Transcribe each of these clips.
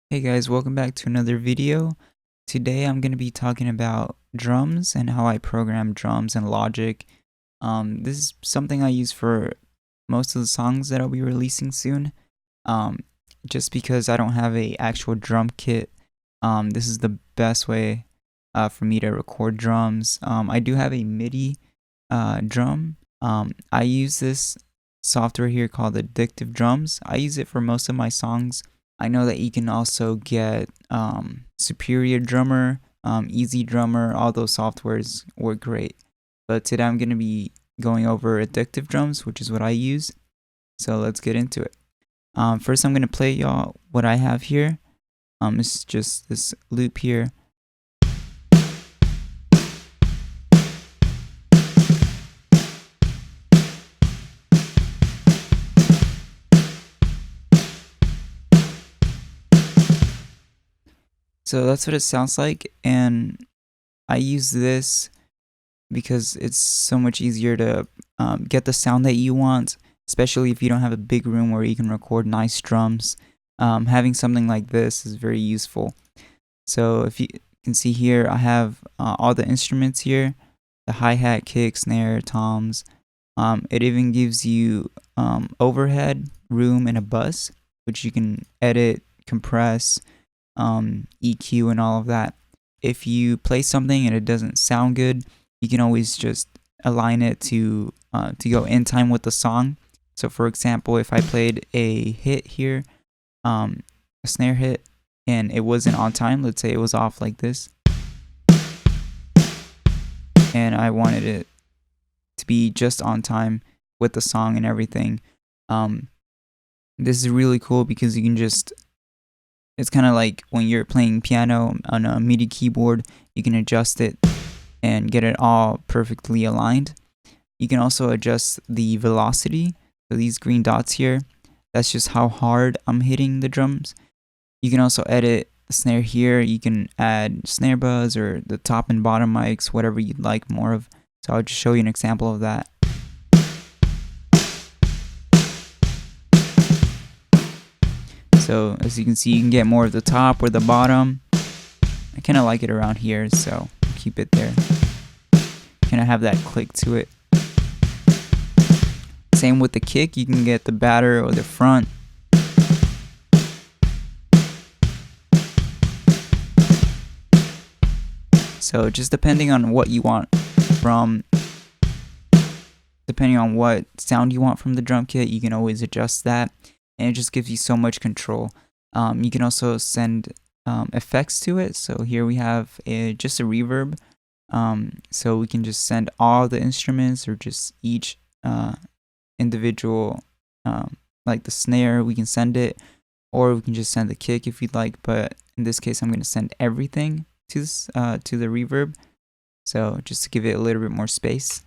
Hey guys, welcome back to another video. Today I'm going to be talking about drums and how I program drums in Logic. This is something I use for most of the songs that I'll be releasing soon. Um, just because I don't have a actual drum kit, this is the best way for me to record drums. I do have a MIDI drum. I use this software here called Addictive drums. I use it for most of my songs. I know that you can also get Superior Drummer, Easy Drummer, all those softwares work great. But today I'm going to be going over Addictive drums, which is what I use. So let's get into it. First, I'm going to play y'all what I have here. It's just this loop here. So that's what it sounds like, and I use this because it's so much easier to get the sound that you want, especially if you don't have a big room where you can record nice drums. Having something like this is very useful. So if you can see here, I have all the instruments here, the hi-hat, kick, snare, toms. It even gives you overhead, room, and a bus, which you can edit, compress, EQ, and all of that. If you play something and it doesn't sound good, you can always just align it to go in time with the song. So for example, if I played a hit here, a snare hit, and it wasn't on time, let's say it was off like this, and I wanted it to be just on time with the song and everything, this is really cool because you can just, it's kind of like when you're playing piano on a MIDI keyboard, you can adjust it and get it all perfectly aligned. You can also adjust the velocity. So these green dots here, that's just how hard I'm hitting the drums. You can also edit the snare here. You can add snare buzz or the top and bottom mics, whatever you'd like more of. So I'll just show you an example of that. So as you can see, you can get more of the top or the bottom. I kind of like it around here, so keep it there. Kind of have that click to it. Same with the kick, you can get the batter or the front. So just depending on what you want depending on what sound you want from the drum kit, you can always adjust that. And it just gives you so much control. You can also send effects to it. So here we have just a reverb. So we can just send all the instruments or just each individual, like the snare, we can send it, or we can just send the kick if you'd like. But in this case, I'm going to send everything to this, to the reverb. So just to give it a little bit more space.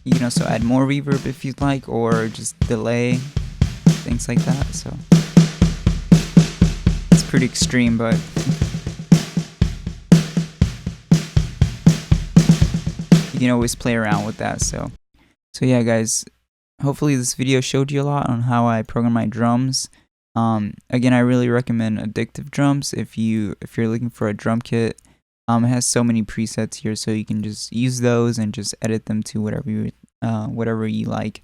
You can also add more reverb if you'd like, or just delay, things like that. So it's pretty extreme, but you can always play around with that. So yeah, guys, hopefully this video showed you a lot on how I program my drums. Again, I really recommend Addictive drums if you're looking for a drum kit. It has so many presets here, so you can just use those and just edit them to whatever you like.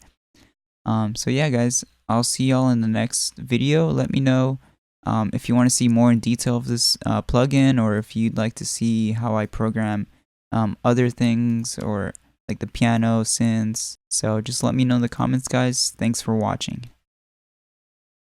So yeah, guys, I'll see y'all in the next video. Let me know if you want to see more in detail of this plugin, or if you'd like to see how I program other things, or like the piano, synths. So just let me know in the comments, guys. Thanks for watching.